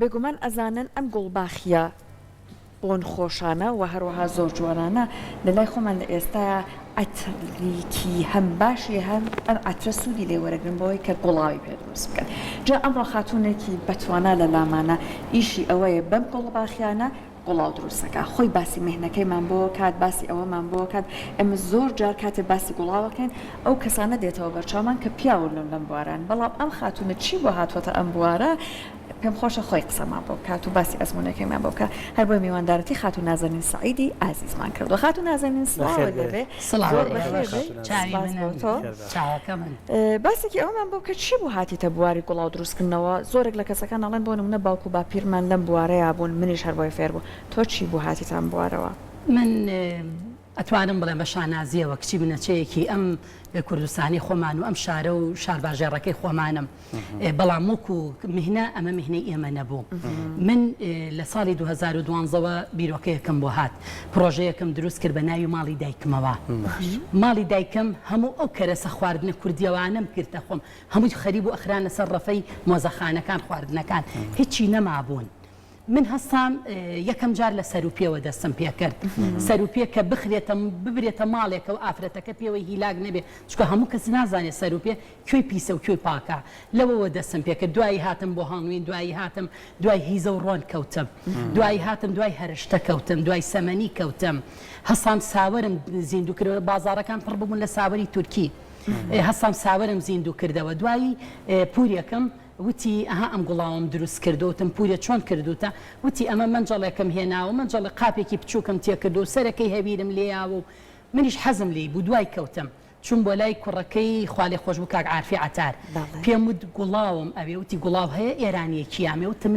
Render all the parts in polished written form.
بێگومان ئەزانن ئەم گوڵباخیە بۆن خۆشانە و هەروەها زۆر جوانانە لە لای خۆمان لە ئێستاە ئەتریکی هەم باشی هەم ئەم ئەترە سوودی لێ وەرەگرن بۆی کە گوڵاوی پێ دروست بکەن. جا ئەمڕۆ خاتوونێکی بەتوانە لە لامانە ئیشی ئەوەیە بەم گوڵباخیانە گوڵاو دروستەکە خۆی باسی مهنەکەیمان بۆ کات باسی ئەوەمان بۆ کات ئەمە زۆر جار کاتێ باسی گوڵاوەکەین ئەو کەسانە دێتەوە بەرچاومان کە پیاون لەم بواران بەڵام ئەم خاتونە چی بۆ هاتووەتە ئەم بوارە پێم خۆشە خۆی قسەمان بۆ کات و باسی ئەزمونونەکەیمان بۆ کە هەر بۆ میواندارەتی خاتون نازەنین سعیدی ئازیزمان کردو خاتون نازەنین باسێکی ئەومان بۆ کە چی بوو هاتیتە بواری گوڵاو دروستکردنەوە زۆرێک لە کەسەکان ئەڵێن بۆ نمونە باوکو با پیرمان لەم بوارەیە بوون منیش هەر بۆی فێر بوو تۆ چی بوو هاتیتان بوارەوە؟ من ئەتوانم بڵێم بە شانازیەوە کچی بنەچەیەکی ئەم کوردستانی خۆمان و ئەم شارە و شارباژێڕەکەی خۆمانم بەڵام وەکو مهنە ئەمە مهنەی ئێمە نەبوو. من لە ساڵی 2012ەوە بیرۆکەیەکم بۆ هات پرۆژەیەکم دروست کرد بە ناوی ماڵی دایکمەوە. ماڵی دایکم هەموو ئەو کەرەسە خواردنە کوردیەوانم کردە خۆم هەمووی خەریب و ئەخرانە سەر ڕەفەی مۆزەخانەکان خواردنەکان هیچی نەمابوون. من هەستام یەکەم جار لە سەروپیەوە دەستم پێ کرد سەروپیە کە ببرێتە ماڵێکە و ئافرەتەکە پێوەی هیلاک نەبێ چکە هەموو کەس نازانێت سەروپێ کوێی پیسە و کوێی پاکە لەوەوە دەستم پێ کرد دوایی هاتم بۆ هاانوین دوایی هاتم دوای هیزە و ڕۆن کەوتم دوایی هاتم دوای هەرشتە کەوتم دوای سەمەنی کەوتم هەستام ساوەرم زیندوو کرد بازارەکان پڕ ببوون لە ساوەری تورکی هەستام ساوەرم زیندوو کردەوە دوایی پورێکم وتی ئەها ئەم گوڵاوم دروست کردوتم پورە چۆن کردوتە وتی ئەمە منجەڵێکم هێناوە منجەڵی قاپێکی بچووکم تێکردو و سەرەکەی هەویرم لێیاوە و منیش حەزم لێی بوو دوای کەوتم چون بۆ لای کوڕەکەی خاڵی خۆش بوو کاک عارفی عتار پێم وت گوڵاوم ئەوێ وتی گوڵاو هەیە ئێرانیەکی ئامێ وتم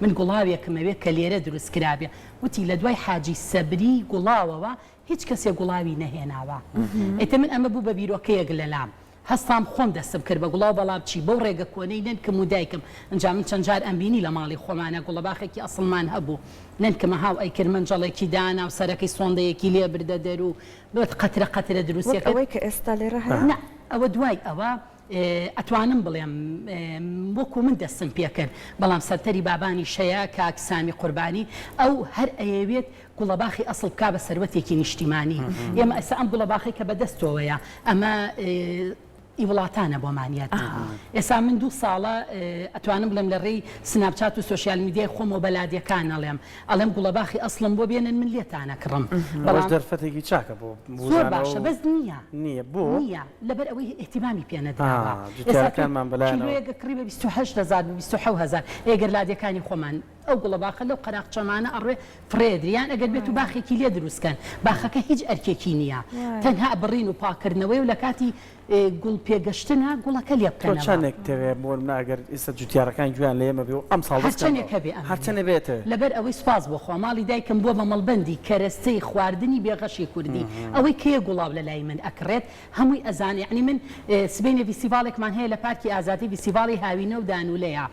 من گوڵاوێکم ئەوێ کە لێرە دروست کرابێ وتی لە دوای حاجی سەبری گوڵاوەوە هیچ کەسێ گوڵاوی نەهێناوە ئێتە من ئەمە بوو بە بیرۆکەیەک لەلام هەستام خۆم دەستم کرد بە گوڵاو بەڵام چی بەو ڕێگە کۆنەی ننکم و دایکم ئەنجا من چەند جار ئەمبینی لە ماڵی خۆمانە گوڵەباخێکی ئەسڵمان هەبوو ننکمە هاو ئەیکرد منجەڵێکی دانا و سەرەکەی سۆندەیەکی لێ بردە دەرو لۆت قەترە قەترە دروستەکە ئەوەی کە ئێستا لێرە هەیە ئەوە دوای ئەوە ئەتوانم بڵێم وەکو من دەستم پێ کرد بەڵام سەرتەری بابانی شەیە کاک سامی قوربانی ئەو هەر ئەیەوێت گوڵەباخی ئەسڵ بکا بە سەروەتێکی نیشتیمانی ئێمە ئەسا ئەم گوڵەباخی کە بەدەستەوەیە ئەمە ئیوڵاتانە بۆمانیات ئێستا من 2 ساڵە ئەتوانم بڵێم لە ڕێی سناپچات و سوسیال میدیای خۆم و بەلادیەکان ئەڵێم ئەڵێم گوڵەباخی ئەسڵم بۆ بێنن من لێتانە کڕم بەڵام دەرفەتێکی چاکە بۆ زۆر باشە بەس نییە بۆ نییە لەبەر ئەوەی احتیمامی پێ نەدراوە ئێستاکانمان بەلایەوە کڕی بە 28,000 27,000 ئێگەر لادیەکانی خۆمان ئەو گوڵەباخە لەو قەراقچەمانە ئەڕێ فرێدریان ئەگەر بێت و باخێکی لێ دروستکەن باخەکە هیچ ئەرکێکی نییە تەنها بڕین و پاکردنەوەی و لە کاتی گوڵ پێگەشتنە گوڵەکە لێ بکەن چەندێک دەوێت بۆ ناگەر ئێستا جوتیارەکان گویان لە ئێمە بێ و ئەم ساڵ هەرچەنە بێتە لەبەر ئەوەی سپاس بۆ خۆ ماڵی دایکم بۆ بە مەڵبەندی کەرەستەی خواردنی بێغەشی کوردی ئەوەی کێ گوڵاو لە لای من ئەکرێت هەمووی ئەزانێ یعنی من سبەینە فیستیڤالێکمان هەیە لە پارکی ئازادی فیستیڤاڵی هاوینە و دانولەیە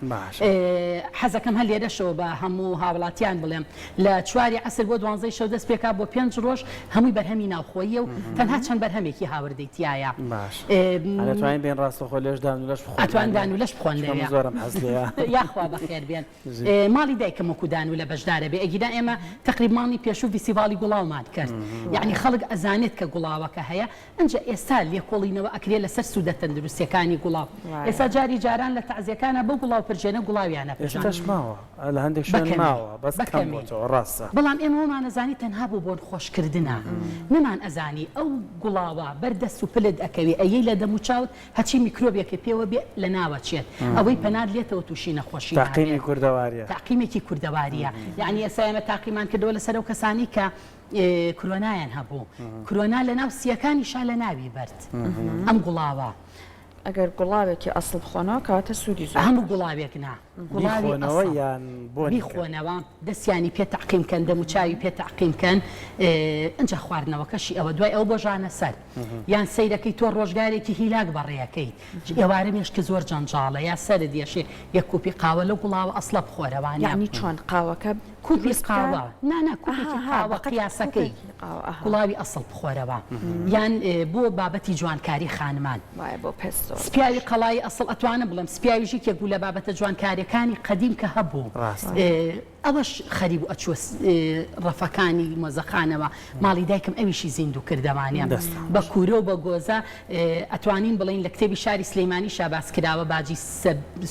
حەزەکەم هەر لێرەشەوە بە هەموو هاوڵاتیان بڵێم لە 4 عەسر بۆ 12 شەو دەست پێکا بۆ 5 ڕۆژ هەمووی بەرهەمی ناوخۆییە و تەنها چەند بەرهەمێکی هاوردەی تایە ئەتوانین بێن ڕاستەخۆ لێش دان و لەش بخۆن ئەتوان دان و لەش بخۆن لێ زۆرم حەز لێیە یاخوا بەخێر بێن ماڵی دایکم وەکو دان و لە بەشدارە بێ ئەگیرا ئێمە تقریبانی پێشوو فیستیڤاڵی گوڵاومان کرد یعنی خەڵک ئەزانێت کە گوڵاوەکە هەیە ئەنجا ئێستا لێکۆڵینەوە ئەکرێ لەسەر سوودە تەندروستیەکانی گوڵاو ئێستا جاری جاران لە تەعزیەکانە بەو گوڵاو پرژێنە گوڵاویانە ئێستاش ماوە لە هەندێک شوێن ماوە بەس کەم بۆتەوە ڕاستە بەڵام ئێمە وەمان ئەزانی تەنها بوو بۆن خۆشکردنە نەمان ئەزانی ئەو گوڵاوە بەردەست و پلت ئەکەوێ ئەیەی لە دەم و چاوت هەچی میکرۆبێکی پێوە بێ لە ناوەچێت ئەوەی پەنار لێتەوە تووشی نەخۆشی تاقیمی کوردەواریە تاقیمێکی کوردەواریە یعنی ئێستا ئێمە تاقیمان کردەوە لەسەر ئەو کەسانی کە کۆرۆنایان هەبوو کۆرۆنا لە ناو سیەکانیشا لە ناوی بەرد ئەم گوڵاوە ئەگەر گوڵاوێکی ئەسڵ بخۆنەوە کاتە سوودی زۆر هەموو گوڵاوێک نا گوڵاوی یان بیخۆنەوە دەستیانی پێ تاقیمکەن دەم و چاوی پێ تاقیمکەن ئەنجا خواردنەوەکەشی ئەوە دوای ئەو بۆژانە سەر یان سەیرەکەی تۆ ڕۆژگارێکی هیلاک بەڕێەکەیت ئێوارە مێش کە زۆر جەنجاڵە یا سەرت دێشێ یەک کوپی قاوە لە گوڵاوە ئەسڵە بخۆرەوانی یعنی چۆن قاوەکە کوپی قاوە نانا کوپێکی قاوە قیاسەکەی گوڵاوی ئەسڵ بخۆرەوە یان بۆ بابەتی جوانکاری خانمان بۆ پێست سپیاوی قەڵای ئەسڵ ئەتوانم بڵێم سپیاویژی کێک بوو لە بابەتە جوانکاریەکانی قەدیم کە هەبوو ئەوەش خەریب و ئەچوە ڕەفەکانی مۆزەخانەوە ماڵی دایکم ئەویشی زیندوو کردەوانیان بە کوورە و بە گۆزە ئەتوانین بڵین لە کتێبی شاری سلەیمانی شاباس کراوە باجی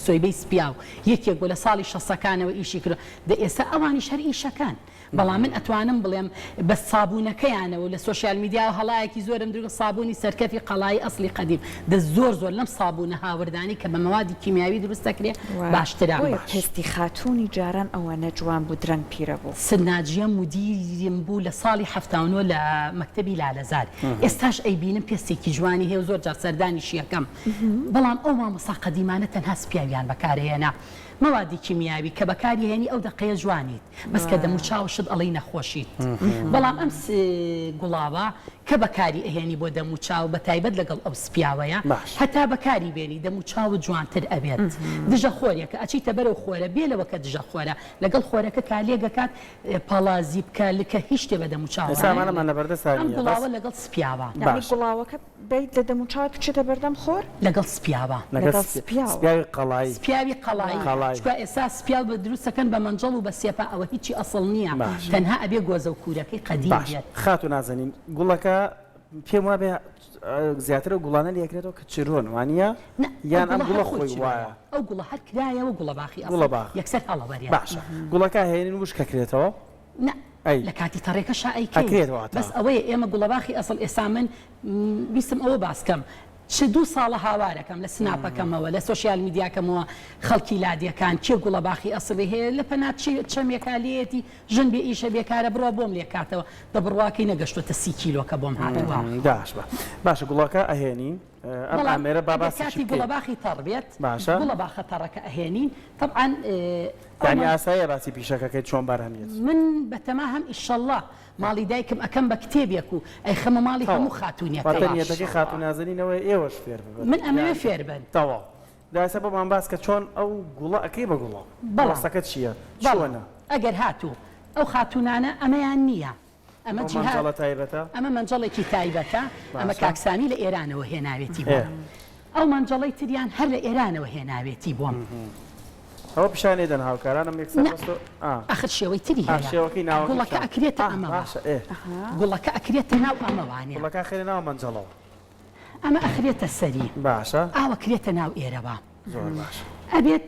سۆیبەی سپیاو یەکێک بۆ لە ساڵی 60ەکانەوە ئیشی کرد ئێستا ئەوانی شەر ئیشەکان بەڵام من ئەتوانم بڵێم بە سابوونەکەیانەوە لە سوۆسیال میدیا و هەڵایەکی زۆرم درو سابوونی سەرکەفی قەڵای ئەسلی قەدیم زۆر لەم سابوونە هاوردانی کە بە مەوادی کیمیاوی دروست دەکرێت باشترا هێستی خاتوونی جاران ئەوانە جوان بوو درەنگ پیرە بوو سناجیە مدیریم بوو لە ساڵی 79 لە مەکتەبی لالەزار ئێستاش ئەیبینم پێستێکی جوانی هەیە زۆر جار سەردانیشی یەکەم بەڵام ئەو مامۆستا قەدیمانە تەنها سپیاویان بەکارهێنا مەوادی کیمیاوی کە بەکاری هێنی ئەو دقەیە جوانیت بەس کە دەموچاوشت ئەڵی نەخۆشیت بەڵام ئەم گوڵاوە کە بەکاری ئەهێنی بۆ دەموچاو بە تایبەت لەگەڵ ئەو سپیاوەیە هەتا بەکاری بێنی دەموچاو جوانتر ئەبێت دژە خۆریەکە ئەچیتە بەرەو خۆرە بێلەوە کە دژە خۆرە لەگەڵ خۆرەکە کالێگەکات پاڵازی بکە لکە هیچ شتێ بە دەموچاو ئەم گوڵاوە لەگەڵ سپیاوە گوڵاوەکە بیت لە دەموچاوت بچێتە بەردەم خۆر لەگەڵ سپیاوە سپیاوی قەڵای ئێستا سپیاو بە دروستەکەن بە مەنجەڵ و بە سێپا ئەوە هیچی ئەسڵ نییە تەنها ئەبێ گۆزە و کوورەکەی قەدیم بێت خاتو نازانین گوڵەکە پێم وابێ زیاتر گوڵانە لەکرێتەوە کە چرۆن وانە یان ئەم گوڵە خۆی وایە ئەو گوڵە هەر کرایەوە گوڵە باخی یەکسەر هەڵەبەریە باشە گوڵەکە هێنین وشکەکرێتەوە لە کاتی تەڕێکە شائیکرێتەوە بەس ئەوەیە ئێمە گوڵەباخی ئەسڵ ئێستا من بیستم ئەوە باسکەم چ 2 ساڵە هاوارەکەم لە سناپەکەمەوە لە سوۆسیال میدیاکەمەوە خەڵکی لادیەکان چێ گوڵەباخی ئەسڵی هەیە لە پەنات چەمێکالێتی ژن بێ ئیشە بێکارە بڕۆ بۆم لێکاتەوە دەبڕواکەی نەگەشتوتە 30 کیلۆکە بۆم هاتووە باشە گوڵەکە ئەهێنین ئەمێرە باباسی گوڵەباخی تەڕبێت باشە گوڵەباخە تەڕەکە ئەهێنین طبعاً یعنی ئاساییە باسی پیشەکەکەی چۆن بەرهەمیێت من بەتەما هەم ئیشەڵڵا ماڵی دایکم ئەەکەم بە کتێبێک و ئەی خەمە ماڵی هەموو خاتونیەکەی خاتونازنینەوەی ئێوەش فێر من ئەمەوێ فێر بن تەواو داسە بەمان باس کە چۆن ئەو گوڵە ئەەکەی بە گوڵە بەڵاستەکە چییە چۆنە ئەگەر هاتوو ئەو خاتونانە ئەمەیان نییە ئەمە مەنجەڵە تایبەتە ئەمە مەنجەڵێکی تایبەتە ئەمە کاکسانی لە ئێرانەوە هێناوێتی بۆ ئەو مەنجەڵەی تریان هەر لە ئێرانەوە هێناوێتی بۆم ئەوە پیشانێ دەن هاوکارانم ئەخر شێوەی تری گوڵەکە ئەکرێتە ئەمەوە گوڵەکە ئەکرێتە ناو ئەمەوانێ گوڵەکە خێنە ناو مەنجەڵەوە ئەمە ئەخرێتە سەری باشە ئاوە کرێتە ناو ئێرەوە زۆر باش ئەبێت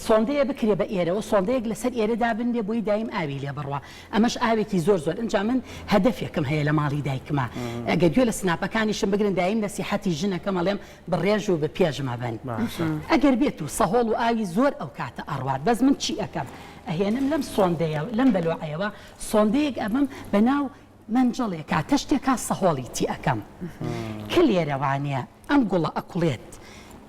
سۆندەیە بکرێ بە ئێرەوە سۆندەیەک لەسەر ئێرەدا بنێ بۆی دایم ئاوی لێ بڕوە ئەمەش ئاوێکی زۆر ئەنجا من هەدەفێکم هەیە لە ماڵی دایکمە ئەگە گوێ لە سناپەکانیشم بگرن دایم نەسیحەتی ژنەکەم ئەڵێم بڕێژ و بە پێشمە بن ئەگەر بێت و سەهۆڵ و ئاوی زۆر ئەو کاتە ئەڕوات بەس من چی ئەەکەم ئەهێنم لەم سۆندەیە لەم بەلوعەوە سۆندەیەک ئەبم بەناو منجەڵێکا تەشتێکا سەهۆڵیتی ئەەکەم کە لێرەوانەیە ئەم گوڵە ئەکوڵێت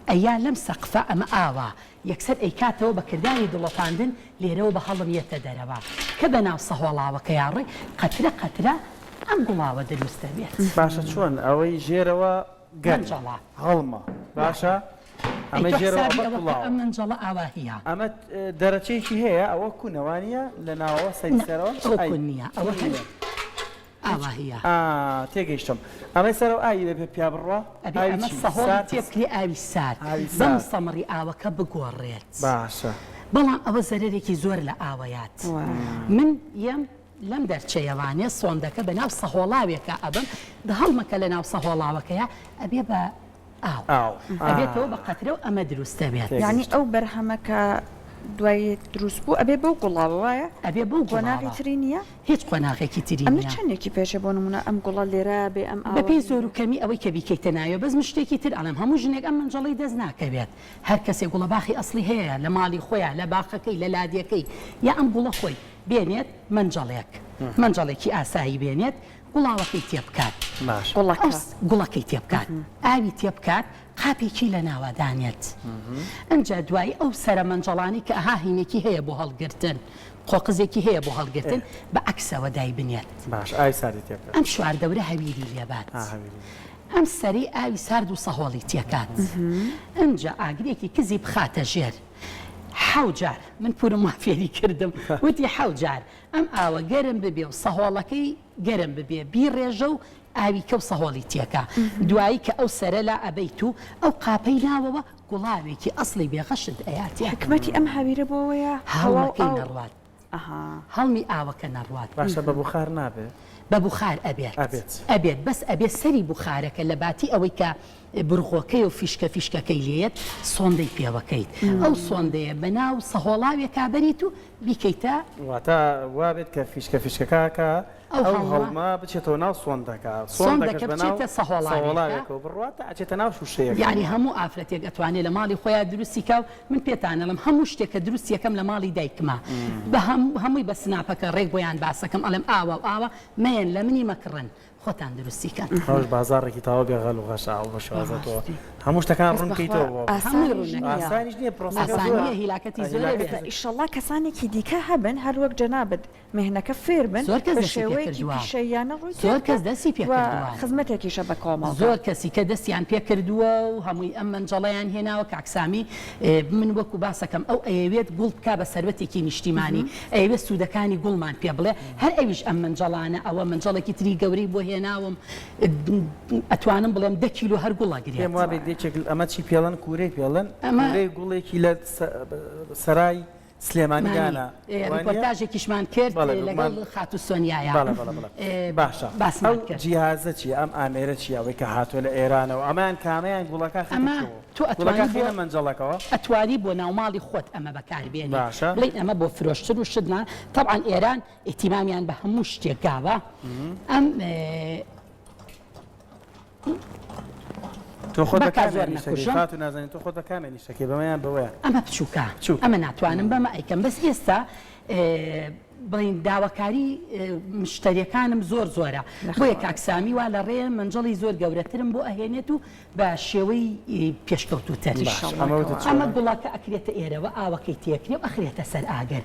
ئەیا لەم سەقفە ئەمە ئاوا یەکسەر ئەیکاتەوە بەکردانی دڵەپاندن لێرەوە بە هەڵم یەتە دەرەوە کە بەناو سەهۆڵاوەکە یاڕێ قەترە قەترە ئەم گوڵاوە دروستە بێت باشە چۆن ئەوەی ژێرەوە گەنجەڵە هەڵمە باشە ئەمە ئەم منجەڵە ئاواهەیە ئەمە دەرەچەیەکی هەیە ئەوە کوونەوانیە لە ناوەوە سەرەوە نییە ئەوە ئاواهەیە تێگەیشتم ئەمەی سەرەوە ئاوی لە پێ پیا بڕوە ئەمە سەهۆڵ تێکری ئاوی سارد بەم سەمەڕی ئاوەکە بگۆڕێت باشە بەڵام ئەوە زەرێکی زۆر لە ئاوەیات من یەم لەم دەرچەیەوانێ سۆندەکە بە ناو سەهۆڵاوێکە ئەبم هەڵمەکە لە ناو سەهۆڵاوەکەیە ئەبێ بە ئاو ئەبێتەوە بە قەترە و ئەمە دروستە بێت یعنی ئەو بەرهەمەکە دوای دروست بوو ئەبێ بەو گوڵاوە وایە ئەبێ بەو گۆناغی تری نییە هیچ قۆناغێکی تری ئەمە چەندێکی پێشە بۆ نمونە ئەم گوڵە لێرە بێ ئەم بە پێی زۆر و کەمی ئەوەی کە بیکەیتە ناوێ بەس شتێکی تر ئەڵم هەموو ژنێک ئەم منجەڵی دەست ناکەوێت هەر کەسێک گوڵە باخی ئەسلی هەیە لە ماڵی خۆیان لە باخەکەی لە لادیەکەی یا ئەم گوڵە خۆی بێنێت منجەڵێکی ئاسایی بێنێت گوڵاوەکەی تێ بکات گوڵەکەی تێ بکات ئاوی تێ بکات قاپێکی لە ناوەدانێت ئەنجا دوای ئەو سەرە منجەڵانی کە ئەها هینێکی هەیە بۆ هەڵگرتن قۆقزێکی هەیە بۆ هەڵگرتن بە ئەکسەوە دای بنێت ئەم شواردەورە هەویری لێبات ئەم سەری ئاوی سارد و سەهۆڵی تێکات ئەنجا ئاگرێکی کزی بخاتە ژێر حوجار من پورم وافێری کردم وتی حوجار ئەم ئاوە گەرم ببێ و سەهۆڵەکەی گەرم ببێ بیڕێژە و ئاوی کە و سەهۆڵی تێکە دوایی کە ئەو سەرە لا ئەبەیت و ئەو قاپەی ناوەوە گوڵاوێکی ئەسڵی بێغەشت ئەیاتی حکمەتی ئەم هاویرە بۆەوەیە هەڵەکەی نەڕوات ئەها هەڵمی ئاوەکە نەڕوات باشە بە بخار نابێت بە بخار ئەبێت بەس ئەبێت سەری بخارەکە لە باتی ئەوەی کە بڕخۆکەی و فیشکەکەی لێت سۆندەی پێوەکەیت ئەو سۆندەیە بەناو سەهۆڵاوێک کابریت و بیکەیتە واتە وابێت کە فیشکەکە ئەو هەڵما بچێتەوە ناو سۆندەکە بچێتە سەهۆڵاوێکەوە بڕاتە ئەچێتە ناو شوشەیە یعنی هەموو ئافرەتێک ئەتوانێت لە ماڵی خۆیان دروستی کا و من پێتانەڵم هەموو شتێک کە دروست یەکەم لە ماڵی دایکما بە هەمووی بە سناپەکە ڕێک بۆیان باسەکەم ئەڵم ئاوە و ئاوە مەیەن لە منی مەکڕن خۆتان دروستیکەن خۆش بازارێکی تاوا بێغەل و غەشا و بەشوازەتەوە هەموو شتەکان ڕوونکەیتەوە ئاسانیش نییە ئاسانیە هیلاکەتی زۆر ئیشەڵڵا کەسانێکی دیکە هەبن هەر وەک جەنابەت مهنەکە فێر بن زۆر کەس شێوەیەکی پیشەیانە ڕووی زۆر کەس دەستی پێکردووە خزمەتێکیشە بە کۆمەڵ زۆر کەسی کە دەستیان پێکردووە و هەمووی ئەم منجەڵەیان هێناوە کاکسامی من وەکو باسەکەم ئەو ئەیەوێت گوڵ بکا بە سەرەتێکی نیشتیمانی ئەیوێت سوودەکانی گوڵمان پێ بڵێ هەر ئەویش ئەم منجەڵانە ئەوە منجەڵێکی تری گەورەی بۆ هێناوم ئەتوانم بڵێم 10 کیلو هەر گوڵەگرێت ئەمە چی پێڵەن کوورەی پێڵەن گوڵێکی لە سەرای سلێمانیانە ریپۆرتاژێکیشمان کرد لەگەڵ خاتو سۆنیایە باشە ئەو جیهازە چی ئەم ئامێرە چی ئەوەی کە هاتووە لە ئێرانەوە ئەمان کامەیان گوڵەکە ئەتوانی منجەڵەکەەوە ئەتوانی بۆ ناوماڵی خۆت ئەمە بەکاربێنی بڵین ئەمە بۆ فرۆشتن و شتنا طبعاً ئێران ئێتیمامیان بە هەموو شتێک گاوە ئەم تۆ خۆت بەکات و نازانین تۆ خۆت بەکامێنی شەکێ بەمەیان بەوەیە ئەمە بچووکە ئەمە ناتوانم بەمە ئەیکەم بەس ئێستا بڵین داواکاری مشتریەکانم زۆرە بۆیە کاکسامی وا لە ڕێ منجڵی زۆر گەورەترم بۆ ئەهێنێت و بە شێوەی پێشکەوتوتەری ئەمە گوڵاکە ئەکرێتە ئێرەوە ئاوەکەی تێکرێ و ئەخرێتە سەر ئاگەر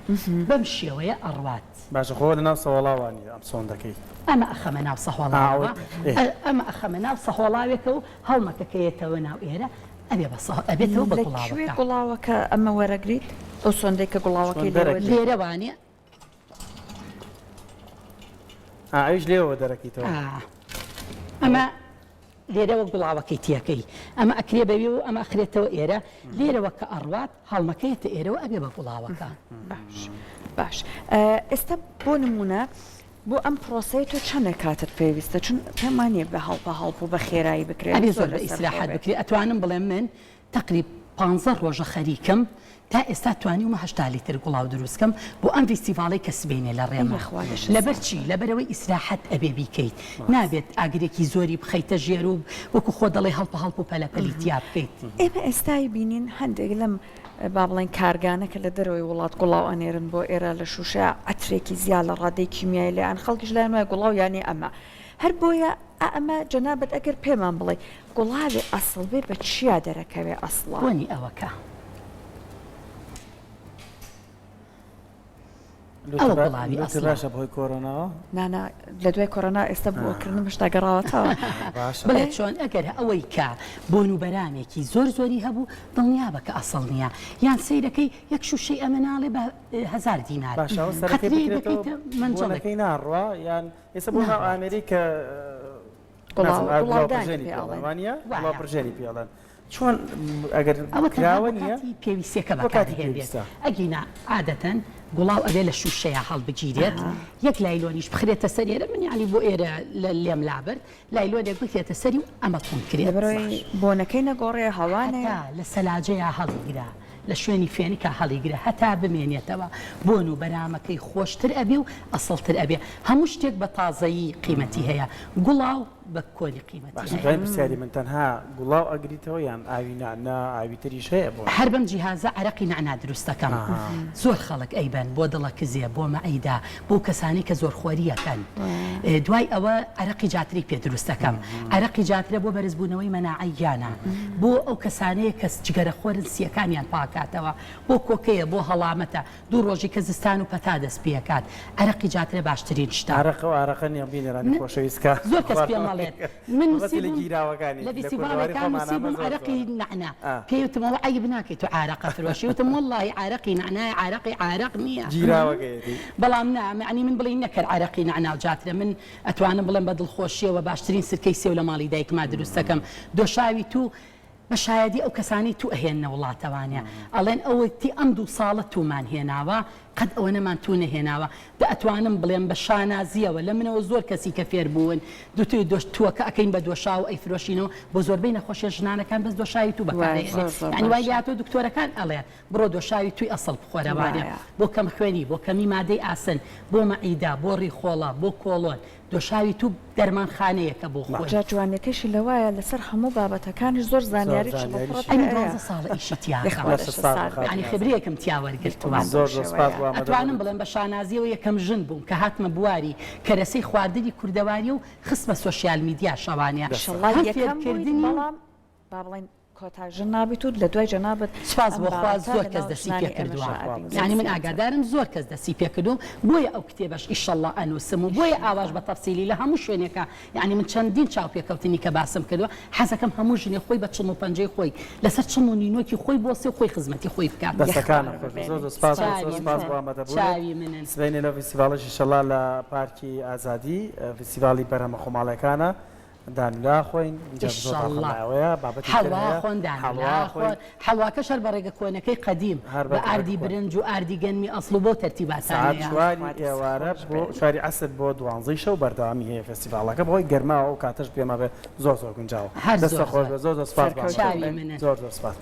بەم شێوەیە ئەڕوات باشە خۆ لەناو سەوەڵاوانی ئەم سۆندەکەی ئەمە ئەخەمە ناو سەهۆڵاوە ئەمە ئەخەمە ناو سەهۆڵاوێکە و هەڵمەکەکەیەتەوە ناو ئێرە ئەبێتەوە بە گوڵاوەکە ئەمە وەرەگریت ئەو سۆندەی کە گوڵاوەکەی لێرەوانێ ئەویش لێەوە دەرەکەیتەوە ئەمە لێرەوە گوڵاوەکەی تیەکەی ئەمە ئەکرێ بەوی و ئەمە ئەخرێتەوە ئێرە لێرەوە کە ئەڕوات هەڵمەکەیەتە ئێرەوە ئەبێ بە گوڵاوەکە باش ئێستا بۆ نمونە بۆ ئەم پرۆسی تۆ چەندە کاتت پێویستە چون پێمانە بە هەڵپ و بە خێرایی بکرێت زۆر بە ئیسراحەت بکرێت ئەتوانم بڵێم من تقریب 15 ڕۆژە خەریکم تا ئێستا توانی و 8 لیتر گوڵاو دروستکەم بۆ ئەم فیستیڤاڵی کە سبینێ لە ڕێمە لەبەر چی لەبەرەوەی ئیسراحەت ئەبێ بیکەیت نابێت ئاگرێکی زۆری بخەیتە ژێر و وەکو خۆ دەڵێ هەڵپ و پەلەپەلی تیا بکەیت ئێمە ئێستای بینین هەندێک لەم با بڵێن کارگانەکە لە دەرەوەی وڵات گوڵاو ئەنێرن بۆ ئێرە لە شوشە ئەترێکی زیاد لە ڕادەی کیمیایی لەیان خەڵکیش لایەن وایە گوڵاو یانی ئەمە هەر بۆیە ئەمە جەنابەت ئەگەر پێمان بڵێ گوڵاوێ ئەسڵ بێ بە چیا دەرەکەوێ ئەسڵا بۆنی ئەوەکە ئەوە گوڵاوی باشە بۆی کۆرۆناوە نانا لە دوای کۆرۆنا ئێستا بۆکردن شتا گەڕاوەتەوە بڵێ چۆن ئەگەر ئەوەی کە بۆنوبەرانێکی زۆری هەبوو دڵنیا بە کە ئەسڵ نییە یان سیرەکەی یەک شوشەی ئەمەناڵێ بە 1000 دینار منجڵەکەی ناڕوا یان ئێستا بۆ ناو ئامریکا پرژێنی پێڵەن چۆن ئەگەر ئەوەکراوە نیە پێویستەکە بەکاتهێنێت ئەگینا عادەتەن گوڵاو ئەبێ لە شوشەیە هەڵبگیرێت یەک لایلۆنیش بخرێتە سەرێرە منیالی بۆ ئێرە لێم لابرد لایلۆنێک بکرێتە سەری و ئەمە تونکرێت بەرەوەی بۆنەکەی نەگۆڕێ هەوانەیە لە سەلاجەیە هەڵیگرا لە شوێنی فێنیکە هەڵیگرە هەتا بمێنێتەوە بۆن و بەرامەکەی خۆشتر ئەبێ و ئەسڵتر ئەبێ هەموو شتێک بە تازایی قیمەتی هەیە گوڵاو بە کۆلی قیمەتی پرسیاری من تەنها گوڵاو ئەگریتەوە یان ئاوی نعنا ئاوی تریش هەیە بۆ هەر بەم جیهازە عەرەقی نعنا دروستەکەم زۆر خەڵک ئەیبەن بۆ دڵە کزێ بۆ مەعیدا بۆ کەسانی کە زۆر خۆریەکەن دوای ئەوە عەرەقی جاتری پێ دروستەکەم عەرەقی جاترە بۆ بەرزبوونەوەی مەناعەیانە بۆ ئەو کەسانەیە کە جگەرەخۆرن سیەکانیان پاکاتەوە بۆ کۆکەیە بۆ هەڵامەتە دوو ڕۆژی کە زستان و پەتا دەست پێکات عەرەقی جاترە باشترین شتە عەرەقە نیە بینێرانی خۆشەویستکە زۆر کەس پێم ناڵێت من لە فیسیڤالەکان نووسیبووم عرەقی نعنا پێوتمەوە عیب ناکەیت تو عارەقە فرۆشی وتم والله عرەقی نعنای عارەق نییە بەڵام نامعنی من بڵێ نەکرد عرەقی نعنا و جاترە من ئەتوانم بڵێم بە دڵخۆشیەوە باشترین سرکەی سێو لە ماڵی دایکما دروستەکەم دۆشاوی تو بە شایەدی ئەو کەسانی تو ئەهێنە وڵاتەوانە ئەڵێن ئەوەتی ئەم 2 ساڵە تومان هێناوە قەت ئەوە نەمان تو نەهێناوە دا ئەتوانم بڵێم بە شانازیەوە لە منەوە زۆر کەسی کە فێر بوون دوتوی تووەکە ئەەکەین بە دۆشا و ئەی فرۆشینەوە بۆ زۆربەی نەخۆشیە ژنانەکان بەس دۆشاوی تو بەکارێنێ ینی وای لاتۆ دکتۆرەکان ئەڵێ بڕۆ دۆشاوی توی ئەسڵ بخۆرەوانێ بۆ کەم خوێنی بۆ کەمی مادەی ئاسن بۆ مەعیدا بۆ ڕیخۆڵە بۆ کۆڵۆن دۆشاوی تو دەرمانخانەیەکە بۆ خۆی جوانەکەشی لەوایە لەسەر هەموو بابەتەکانی زۆر زانیاری ساڵ ئیشی تیاانی خبرەکەم تیاوەرگرتوان ئەتوانم بڵێم بە شانازیەوە یەکەم ژن بووم کە هاتمە بواری کەرەسەی خواردنی کوردەواری و خستمە سۆشیال میدیا شەوانە فێرکردنی با بڵێن کۆتاژن نابیت و لە دوای جەنابەت سپاس بۆ خوا زۆر کەس دەستی پێ کردووە یعنی من ئاگادارم زۆر کەس دەستی پێ کردوم بۆیە ئەو کتێبەش ئیشەڵڵا ئەنووسم و بۆیە ئاواش بە تەفسیلی لە هەموو شوێنێکە یعنی من چەندین چاو پێکەوتنی کە باسم کردووە حەزەکەم هەموو ژنێ خۆی بە چڵ و پەنجەی خۆی لەسەر چڵ و نینۆکی خۆی بۆ سێ خۆی خزمەتی خۆی بکات سبینێ لە فستیڤالش ئیشەڵڵا لە پارکی ئازادی فستیڤالی بەرهەمە خۆماڵەکانە دانلا خوين حەواکە شەر بە ڕێگە کۆنەکەی قەدیم بە ئاردی برنج و ئاردی گەنمی ئەسڵ و بۆ تەرتیباتانی ئێوارە بۆ شاری عەسر بۆ 12 شەو بەردەوامی هەیە فستیڤالەکە بۆی گەرماوە و کاتەش پێما بێ زۆر گونجاوە دەستە خۆش بە زۆر سپاس زۆر سپاس